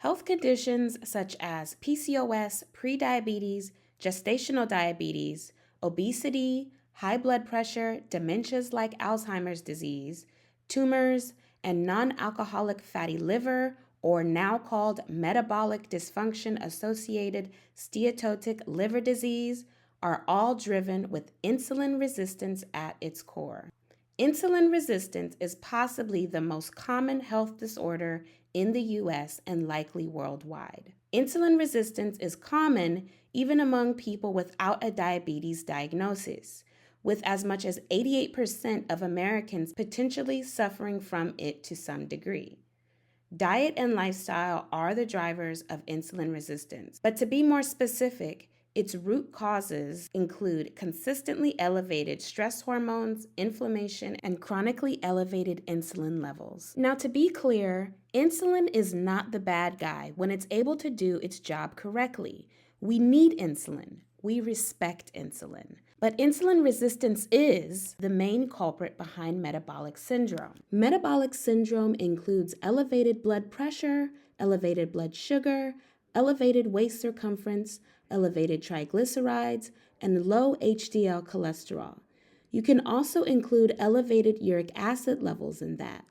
Health conditions such as PCOS, prediabetes, gestational diabetes, obesity, high blood pressure, dementias like Alzheimer's disease, tumors, and non-alcoholic fatty liver, or now called metabolic dysfunction associated steatotic liver disease, are all driven with insulin resistance at its core. Insulin resistance is possibly the most common health disorder in the US and likely worldwide. Insulin resistance is common even among people without a diabetes diagnosis, with as much as 88% of Americans potentially suffering from it to some degree. Diet and lifestyle are the drivers of insulin resistance, but to be more specific, its root causes include consistently elevated stress hormones, inflammation, and chronically elevated insulin levels. Now, to be clear, insulin is not the bad guy when it's able to do its job correctly. We need insulin. We respect insulin. But insulin resistance is the main culprit behind metabolic syndrome. Metabolic syndrome includes elevated blood pressure, elevated blood sugar, elevated waist circumference, elevated triglycerides, and low HDL cholesterol. You can also include elevated uric acid levels in that.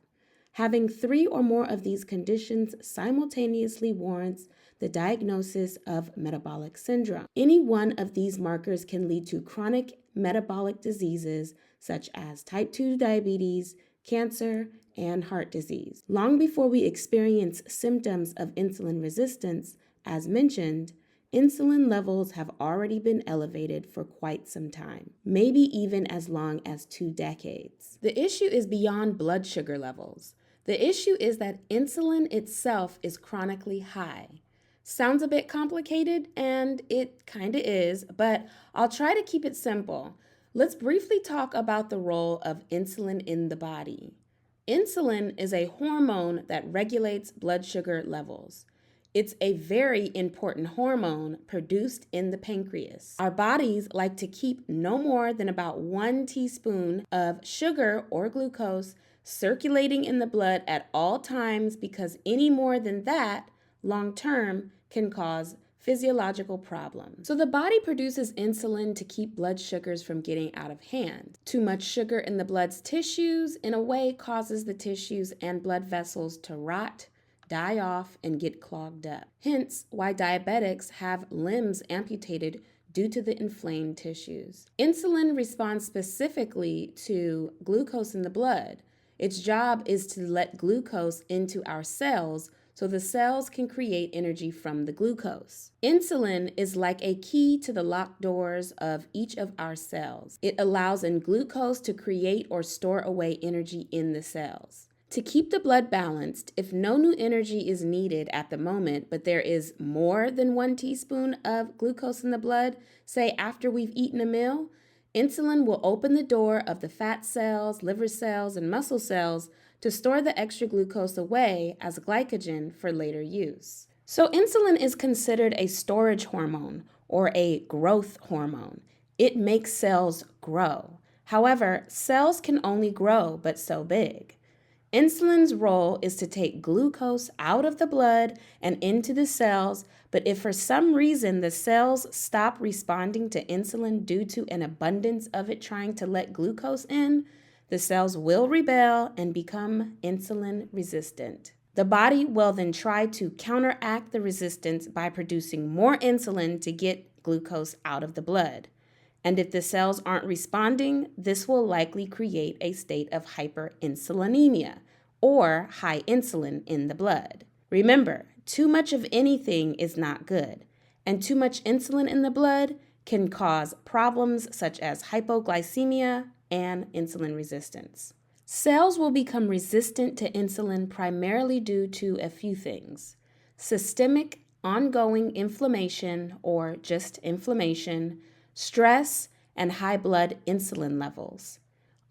Having 3 or more of these conditions simultaneously warrants the diagnosis of metabolic syndrome. Any one of these markers can lead to chronic metabolic diseases such as type 2 diabetes, cancer, and heart disease. Long before we experience symptoms of insulin resistance, as mentioned, insulin levels have already been elevated for quite some time, maybe even as long as 2 decades. The issue is beyond blood sugar levels. The issue is that insulin itself is chronically high. Sounds a bit complicated, and it kind of is, but I'll try to keep it simple. Let's briefly talk about the role of insulin in the body. Insulin is a hormone that regulates blood sugar levels. It's a very important hormone produced in the pancreas. Our bodies like to keep no more than about 1 teaspoon of sugar or glucose circulating in the blood at all times because any more than that, long term, can cause physiological problems. So the body produces insulin to keep blood sugars from getting out of hand. Too much sugar in the blood's tissues, in a way, causes the tissues and blood vessels to rot, die off, and get clogged up. Hence, why diabetics have limbs amputated due to the inflamed tissues. Insulin responds specifically to glucose in the blood. Its job is to let glucose into our cells so the cells can create energy from the glucose. Insulin is like a key to the locked doors of each of our cells. It allows in glucose to create or store away energy in the cells. To keep the blood balanced, if no new energy is needed at the moment, but there is more than 1 teaspoon of glucose in the blood, say after we've eaten a meal, insulin will open the door of the fat cells, liver cells, and muscle cells to store the extra glucose away as glycogen for later use. So insulin is considered a storage hormone or a growth hormone. It makes cells grow. However, cells can only grow but so big. Insulin's role is to take glucose out of the blood and into the cells, but if for some reason the cells stop responding to insulin due to an abundance of it trying to let glucose in, the cells will rebel and become insulin resistant. The body will then try to counteract the resistance by producing more insulin to get glucose out of the blood. And if the cells aren't responding, this will likely create a state of hyperinsulinemia, or high insulin in the blood. Remember, too much of anything is not good, and too much insulin in the blood can cause problems such as hypoglycemia and insulin resistance. Cells will become resistant to insulin primarily due to a few things: systemic ongoing inflammation, or just inflammation, stress, and high blood insulin levels.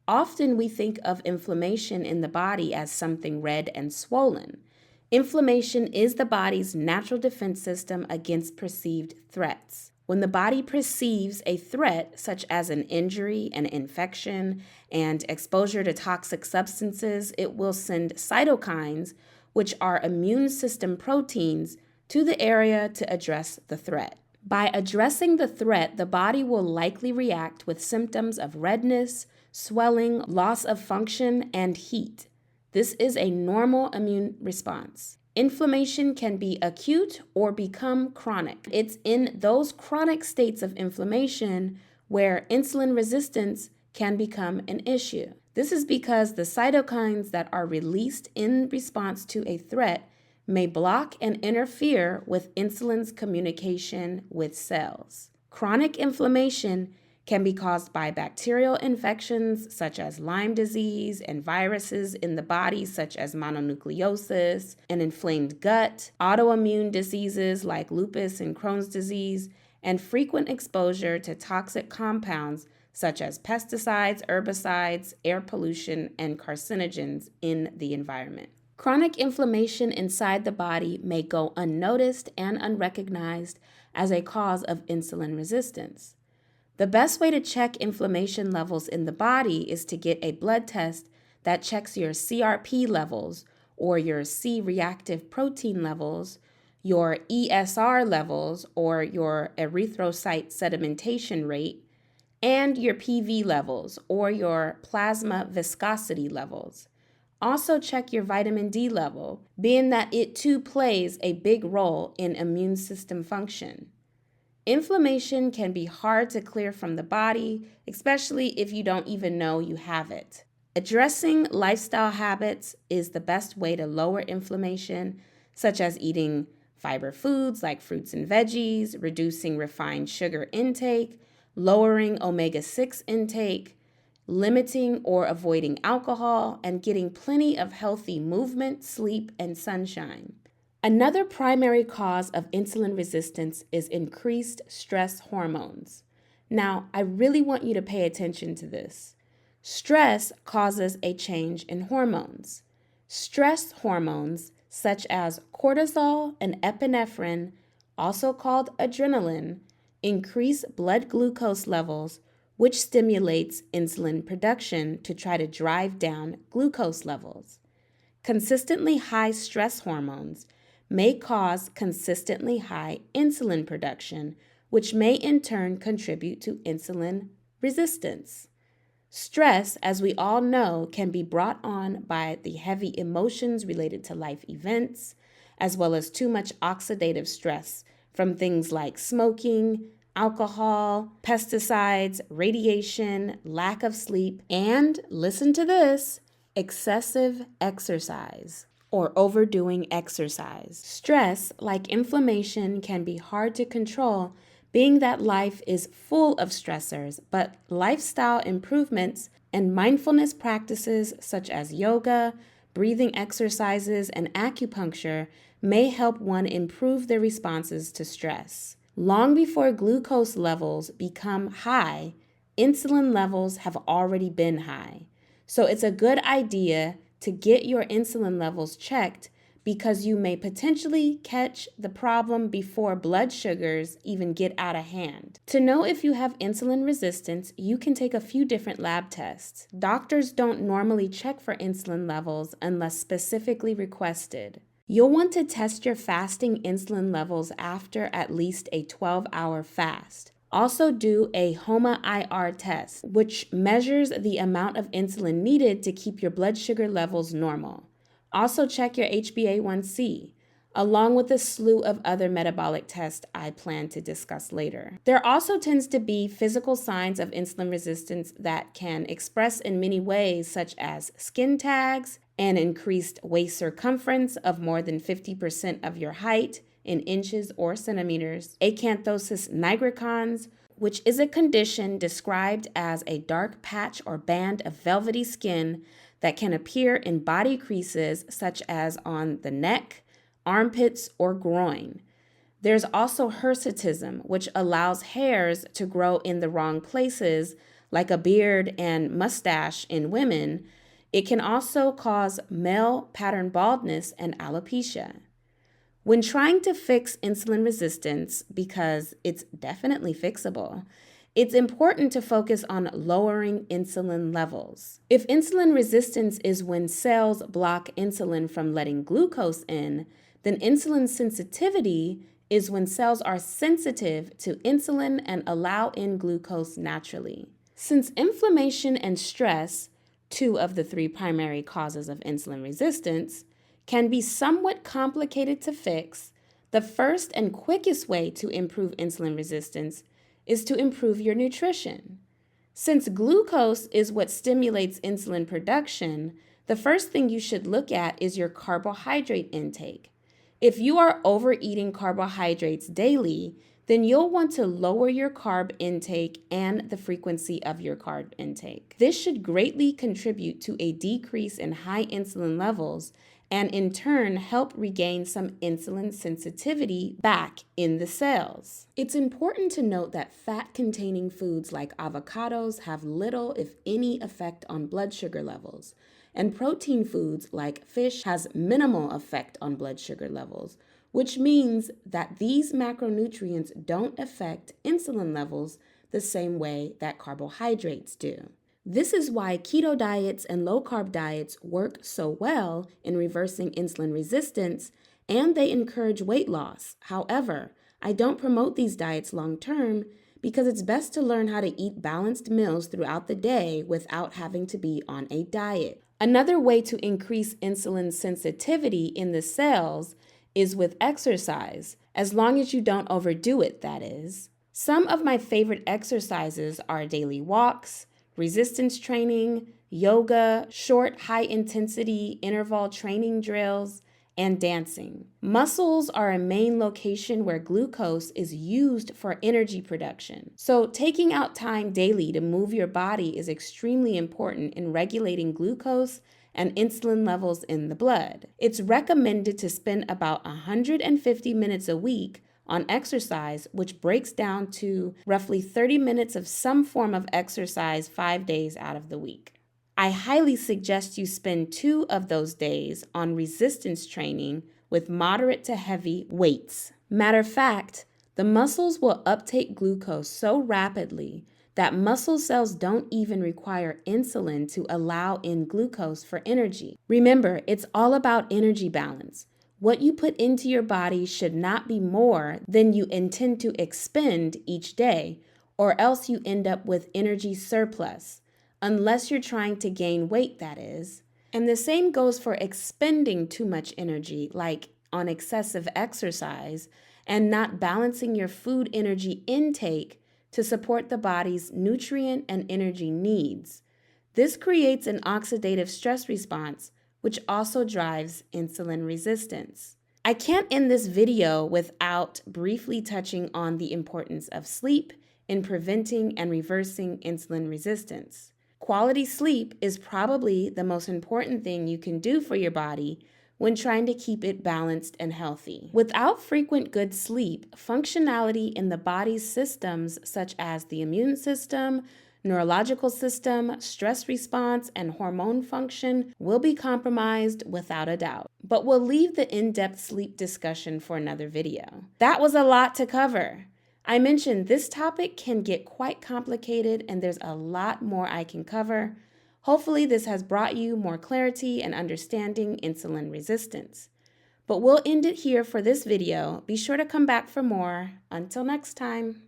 Often we think of inflammation in the body as something red and swollen. Inflammation is the body's natural defense system against perceived threats. When the body perceives a threat, such as an injury, an infection, and exposure to toxic substances, it will send cytokines, which are immune system proteins, to the area to address the threat. By addressing the threat, the body will likely react with symptoms of redness, swelling, loss of function, and heat. This is a normal immune response. Inflammation can be acute or become chronic. It's in those chronic states of inflammation where insulin resistance can become an issue. This is because the cytokines that are released in response to a threat may block and interfere with insulin's communication with cells. Chronic inflammation can be caused by bacterial infections such as Lyme disease and viruses in the body such as mononucleosis, an inflamed gut, autoimmune diseases like lupus and Crohn's disease, and frequent exposure to toxic compounds such as pesticides, herbicides, air pollution, and carcinogens in the environment. Chronic inflammation inside the body may go unnoticed and unrecognized as a cause of insulin resistance. The best way to check inflammation levels in the body is to get a blood test that checks your CRP levels or your C-reactive protein levels, your ESR levels or your erythrocyte sedimentation rate, and your PV levels or your plasma viscosity levels. Also check your vitamin D level, being that it too plays a big role in immune system function. Inflammation can be hard to clear from the body, especially if you don't even know you have it. Addressing lifestyle habits is the best way to lower inflammation, such as eating fiber foods like fruits and veggies, reducing refined sugar intake, lowering omega-6 intake, limiting or avoiding alcohol, and getting plenty of healthy movement, sleep, and sunshine. Another primary cause of insulin resistance is increased stress hormones. Now, I really want you to pay attention to this. Stress causes a change in hormones. Stress hormones, such as cortisol and epinephrine, also called adrenaline, increase blood glucose levels, which stimulates insulin production to try to drive down glucose levels. Consistently high stress hormones may cause consistently high insulin production, which may in turn contribute to insulin resistance. Stress, as we all know, can be brought on by the heavy emotions related to life events, as well as too much oxidative stress from things like smoking, alcohol, pesticides, radiation, lack of sleep, and, listen to this, excessive exercise or overdoing exercise. Stress, like inflammation, can be hard to control, being that life is full of stressors, but lifestyle improvements and mindfulness practices such as yoga, breathing exercises, and acupuncture may help one improve their responses to stress. Long before glucose levels become high, insulin levels have already been high. So it's a good idea to get your insulin levels checked because you may potentially catch the problem before blood sugars even get out of hand. To know if you have insulin resistance, you can take a few different lab tests. Doctors don't normally check for insulin levels unless specifically requested. You'll want to test your fasting insulin levels after at least a 12-hour fast. Also do a HOMA-IR test, which measures the amount of insulin needed to keep your blood sugar levels normal. Also check your HbA1c, along with a slew of other metabolic tests I plan to discuss later. There also tends to be physical signs of insulin resistance that can express in many ways, such as skin tags, an increased waist circumference of more than 50% of your height in inches or centimeters, acanthosis nigricans, which is a condition described as a dark patch or band of velvety skin that can appear in body creases such as on the neck, armpits, or groin. There's also hirsutism, which allows hairs to grow in the wrong places, like a beard and mustache in women. It can also cause male pattern baldness and alopecia. When trying to fix insulin resistance, because it's definitely fixable, it's important to focus on lowering insulin levels. If insulin resistance is when cells block insulin from letting glucose in, then insulin sensitivity is when cells are sensitive to insulin and allow in glucose naturally. Since inflammation and stress, two of the three primary causes of insulin resistance, can be somewhat complicated to fix, the first and quickest way to improve insulin resistance is to improve your nutrition. Since glucose is what stimulates insulin production, the first thing you should look at is your carbohydrate intake. If you are overeating carbohydrates daily, then you'll want to lower your carb intake and the frequency of your carb intake. This should greatly contribute to a decrease in high insulin levels and in turn help regain some insulin sensitivity back in the cells. It's important to note that fat-containing foods like avocados have little, if any, effect on blood sugar levels, and protein foods like fish has minimal effect on blood sugar levels, which means that these macronutrients don't affect insulin levels the same way that carbohydrates do. This is why keto diets and low-carb diets work so well in reversing insulin resistance, and they encourage weight loss. However, I don't promote these diets long-term because it's best to learn how to eat balanced meals throughout the day without having to be on a diet. Another way to increase insulin sensitivity in the cells is with exercise, as long as you don't overdo it, that is. Some of my favorite exercises are daily walks, resistance training, yoga, short high-intensity interval training drills, and dancing. Muscles are a main location where glucose is used for energy production. So taking out time daily to move your body is extremely important in regulating glucose and insulin levels in the blood. It's recommended to spend about 150 minutes a week on exercise, which breaks down to roughly 30 minutes of some form of exercise 5 days out of the week. I highly suggest you spend 2 of those days on resistance training with moderate to heavy weights. Matter of fact, the muscles will uptake glucose so rapidly that muscle cells don't even require insulin to allow in glucose for energy. Remember, it's all about energy balance. What you put into your body should not be more than you intend to expend each day, or else you end up with energy surplus, unless you're trying to gain weight, that is. And the same goes for expending too much energy, like on excessive exercise, and not balancing your food energy intake to support the body's nutrient and energy needs. This creates an oxidative stress response, which also drives insulin resistance. I can't end this video without briefly touching on the importance of sleep in preventing and reversing insulin resistance. Quality sleep is probably the most important thing you can do for your body when trying to keep it balanced and healthy. Without frequent good sleep, functionality in the body's systems such as the immune system, neurological system, stress response, and hormone function will be compromised without a doubt. But we'll leave the in-depth sleep discussion for another video. That was a lot to cover. I mentioned this topic can get quite complicated and there's a lot more I can cover. Hopefully this has brought you more clarity and understanding insulin resistance. But we'll end it here for this video. Be sure to come back for more. Until next time.